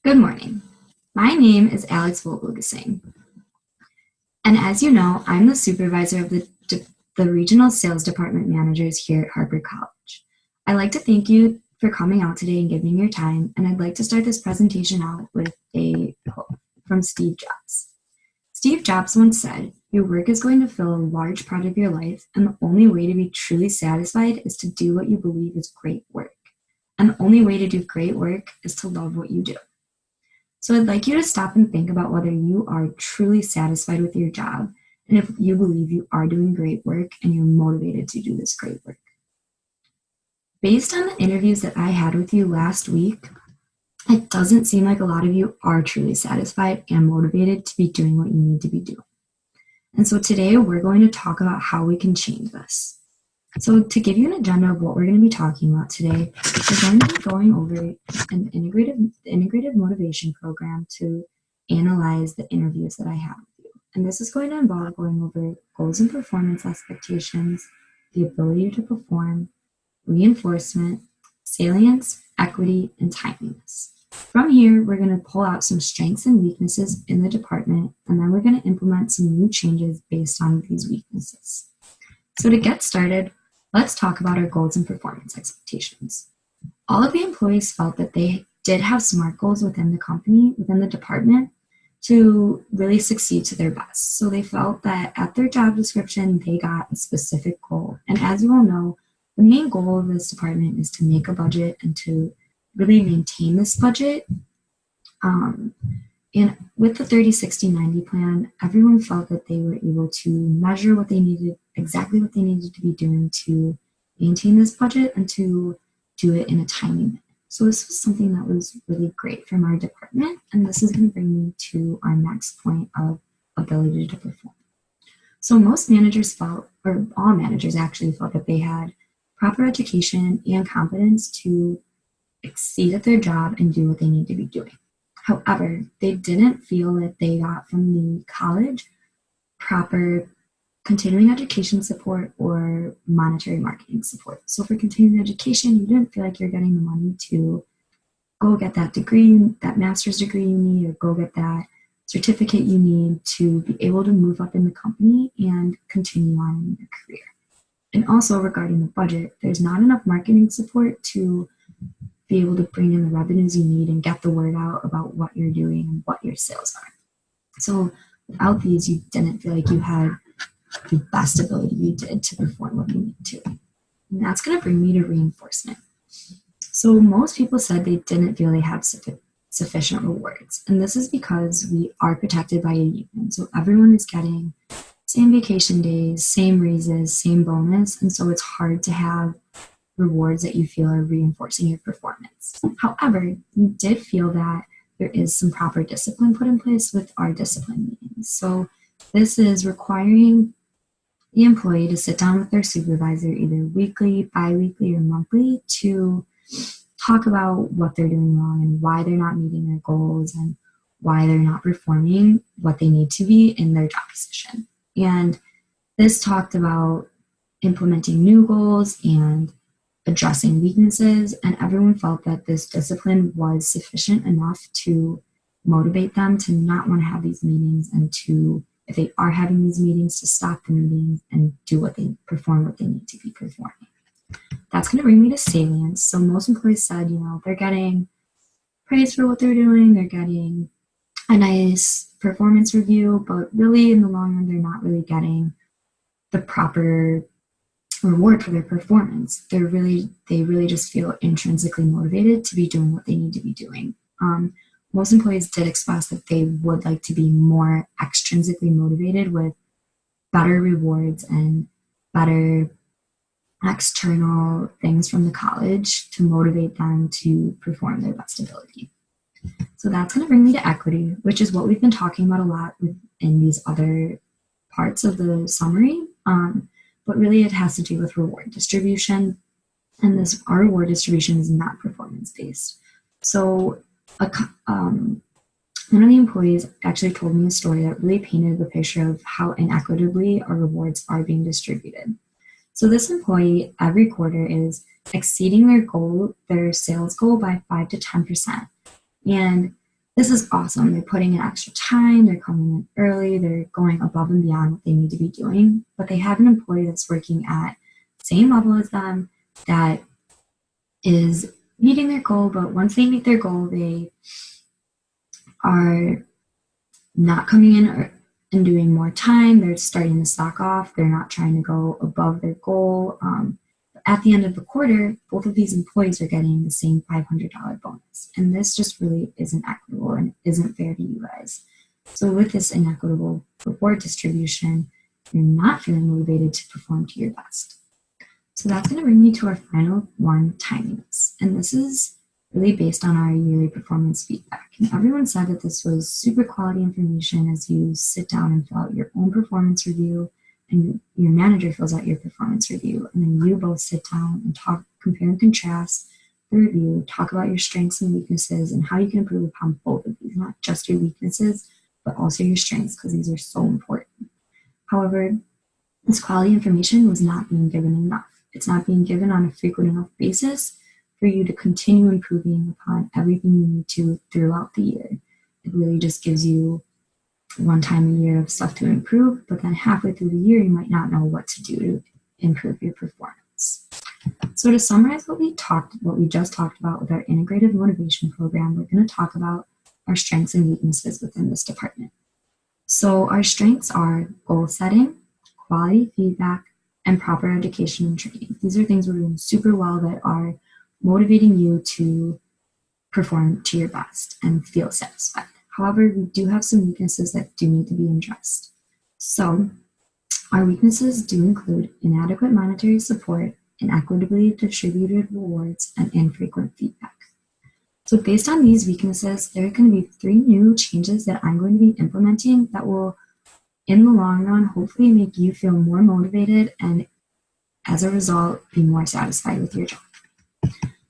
Good morning. My name is Alex Vogelgesang, and as you know, I'm the supervisor of the Regional Sales Department Managers here at Harper College. I'd like to thank you for coming out today and giving your time, and I'd like to start this presentation out with a quote from Steve Jobs. Steve Jobs once said, "Your work is going to fill a large part of your life, and the only way to be truly satisfied is to do what you believe is great work. And the only way to do great work is to love what you do." So I'd like you to stop and think about whether you are truly satisfied with your job and if you believe you are doing great work and you're motivated to do this great work. Based on the interviews that I had with you last week, it doesn't seem like a lot of you are truly satisfied and motivated to be doing what you need to be doing. And so today we're going to talk about how we can change this. So to give you an agenda of what we're going to be talking about today, we're going to be going over an integrative motivation program to analyze the interviews that I have with you. And this is going to involve going over goals and performance expectations, the ability to perform, reinforcement, salience, equity, and timeliness. From here, we're going to pull out some strengths and weaknesses in the department, and then we're going to implement some new changes based on these weaknesses. So to get started, let's talk about our goals and performance expectations. All of the employees felt that they did have SMART goals within the company, within the department, to really succeed to their best. So they felt that at their job description, they got a specific goal. And as you all know, the main goal of this department is to make a budget and to really maintain this budget. And with the 30-60-90 plan, everyone felt that they were able to measure what they needed, exactly what they needed to be doing to maintain this budget and to do it in a timely manner. So this was something that was really great from our department, and this is going to bring me to our next point of ability to perform. So most managers felt, or all managers actually felt, that they had proper education and competence to exceed at their job and do what they need to be doing. However, they didn't feel that they got from the college proper continuing education support or monetary marketing support. So for continuing education, you didn't feel like you're getting the money to go get that degree, that master's degree you need, or go get that certificate you need to be able to move up in the company and continue on in your career. And also regarding the budget, there's not enough marketing support to be able to bring in the revenues you need and get the word out about what you're doing and what your sales are. So without these, you didn't feel like you had the best ability you did to perform what you need to. And that's going to bring me to reinforcement. So most people said they didn't feel they had sufficient rewards. And this is because we are protected by a union. So everyone is getting same vacation days, same raises, same bonus. And so it's hard to have rewards that you feel are reinforcing your performance. However, you did feel that there is some proper discipline put in place with our discipline meetings. So this is requiring the employee to sit down with their supervisor either weekly, bi-weekly, or monthly to talk about what they're doing wrong and why they're not meeting their goals and why they're not performing what they need to be in their job position. And this talked about implementing new goals and addressing weaknesses, and everyone felt that this discipline was sufficient enough to motivate them to not want to have these meetings and to, if they are having these meetings, to stop the meetings and perform what they need to be performing. That's going to bring me to salience. So most employees said, they're getting praise for what they're doing, they're getting a nice performance review, but really in the long run, they're not really getting the proper reward for their performance. They really just feel intrinsically motivated to be doing what they need to be doing. Most employees did express that they would like to be more extrinsically motivated with better rewards and better external things from the college to motivate them to perform their best ability. So that's going to bring me to equity, which is what we've been talking about a lot in these other parts of the summary. But really it has to do with reward distribution. And our reward distribution is not performance-based. So one of the employees actually told me a story that really painted the picture of how inequitably our rewards are being distributed. So this employee every quarter is exceeding their sales goal by 5 to 10%. And this is awesome. They're putting in extra time, they're coming in early, they're going above and beyond what they need to be doing, but they have an employee that's working at the same level as them that is meeting their goal, but once they meet their goal, they are not coming in and doing more time. They're starting to slack off. They're not trying to go above their goal. At the end of the quarter, both of these employees are getting the same $500 bonus. And this just really isn't equitable and isn't fair to you guys. So with this inequitable reward distribution, you're not feeling motivated to perform to your best. So that's going to bring me to our final one, timeliness. And this is really based on our yearly performance feedback. And everyone said that this was super quality information as you sit down and fill out your own performance review, and your manager fills out your performance review, and then you both sit down and talk, compare and contrast the review, talk about your strengths and weaknesses and how you can improve upon both of these, not just your weaknesses, but also your strengths, because these are so important. However, this quality information was not being given enough. It's not being given on a frequent enough basis for you to continue improving upon everything you need to throughout the year. It really just gives you one time a year of stuff to improve, but then halfway through the year, you might not know what to do to improve your performance. So to summarize what we just talked about with our integrated motivation program, we're going to talk about our strengths and weaknesses within this department. So our strengths are goal setting, quality feedback, and proper education and training. These are things we're doing super well that are motivating you to perform to your best and feel satisfied. However, we do have some weaknesses that do need to be addressed. So our weaknesses do include inadequate monetary support, inequitably distributed rewards, and infrequent feedback. So based on these weaknesses, there are going to be 3 new changes that I'm going to be implementing that will, in the long run, hopefully make you feel more motivated and, as a result, be more satisfied with your job.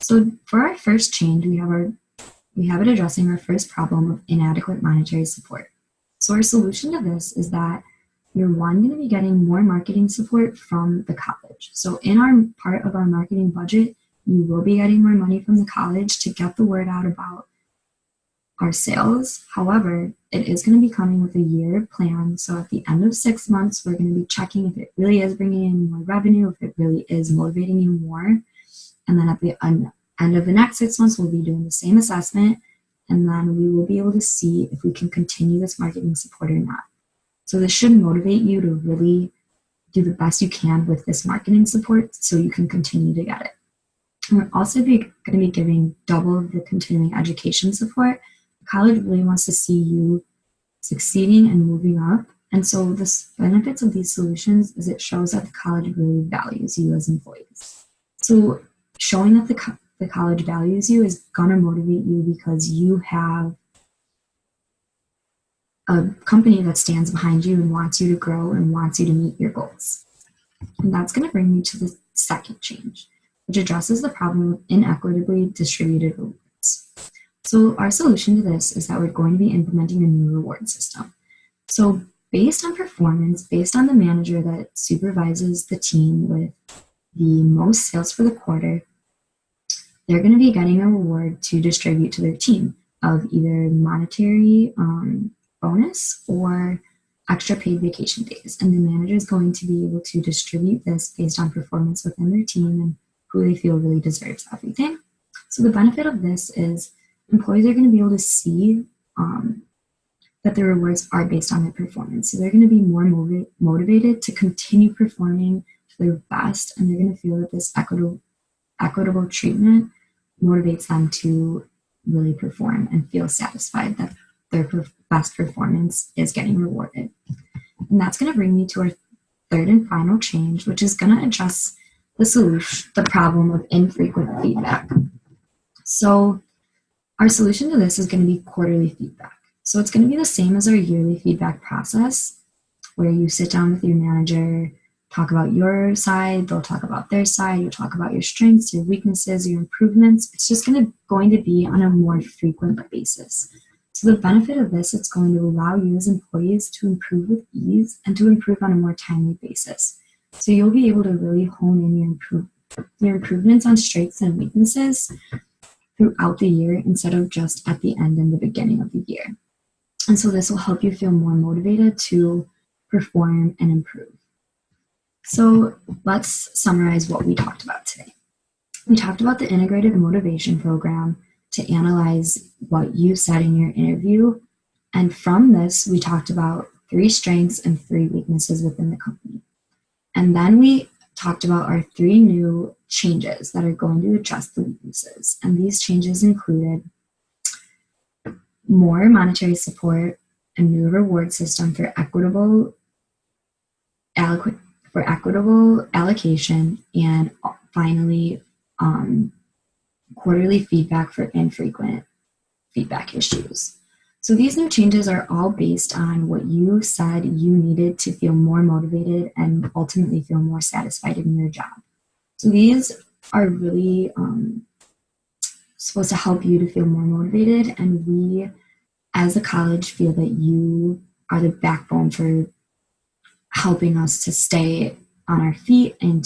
So for our first change, we have it addressing our first problem of inadequate monetary support. So our solution to this is that you're going to be getting more marketing support from the college. So in our part of our marketing budget, you will be getting more money from the college to get the word out about our sales. However, it is going to be coming with a year plan. So at the end of 6 months, we're going to be checking if it really is bringing in more revenue, if it really is motivating you more. And then at the end of the next 6 months, we'll be doing the same assessment, and then we will be able to see if we can continue this marketing support or not. So this should motivate you to really do the best you can with this marketing support so you can continue to get it. And we're also going to be giving double the continuing education support. The college really wants to see you succeeding and moving up. And so the benefits of these solutions is it shows that the college really values you as employees. So showing that the college values you is going to motivate you because you have a company that stands behind you and wants you to grow and wants you to meet your goals. And that's going to bring me to the second change, which addresses the problem of inequitably distributed rewards. So our solution to this is that we're going to be implementing a new reward system. So based on performance, based on the manager that supervises the team with the most sales for the quarter, they're going to be getting a reward to distribute to their team of either monetary bonus or extra paid vacation days. And the manager is going to be able to distribute this based on performance within their team and who they feel really deserves everything. So the benefit of this is employees are going to be able to see that the rewards are based on their performance. So they're going to be more motivated to continue performing to their best, and they're going to feel that this equitable treatment motivates them to really perform and feel satisfied that their best performance is getting rewarded. And that's going to bring me to our third and final change, which is going to address the problem of infrequent feedback. So our solution to this is going to be quarterly feedback. So it's going to be the same as our yearly feedback process, where you sit down with your manager, talk about your side, they'll talk about their side, you'll talk about your strengths, your weaknesses, your improvements. It's just going to be on a more frequent basis. So the benefit of this, it's going to allow you as employees to improve with ease and to improve on a more timely basis. So you'll be able to really hone in your improvements on strengths and weaknesses throughout the year instead of just at the end and the beginning of the year. And so this will help you feel more motivated to perform and improve. So let's summarize what we talked about today. We talked about the integrated motivation program to analyze what you said in your interview. And from this, we talked about 3 strengths and 3 weaknesses within the company. And then we talked about our 3 new changes that are going to address the weaknesses. And these changes included more monetary support, a new reward system for equitable allocation, and finally, quarterly feedback for infrequent feedback issues. So these new changes are all based on what you said you needed to feel more motivated and ultimately feel more satisfied in your job. So these are really supposed to help you to feel more motivated, and we as a college feel that you are the backbone for helping us to stay on our feet, and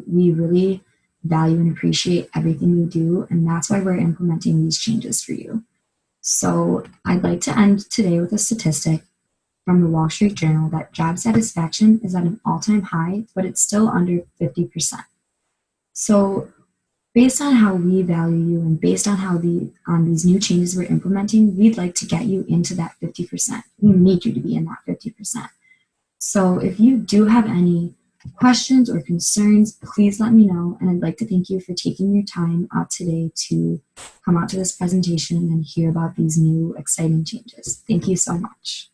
we really value and appreciate everything you do, and that's why we're implementing these changes for you. So I'd like to end today with a statistic from the Wall Street Journal that job satisfaction is at an all-time high, but it's still under 50%. So based on how we value you and based on how these new changes we're implementing, we'd like to get you into that 50%. We need you to be in that 50%. So if you do have any questions or concerns, please let me know. And I'd like to thank you for taking your time out today to come out to this presentation and hear about these new exciting changes. Thank you so much.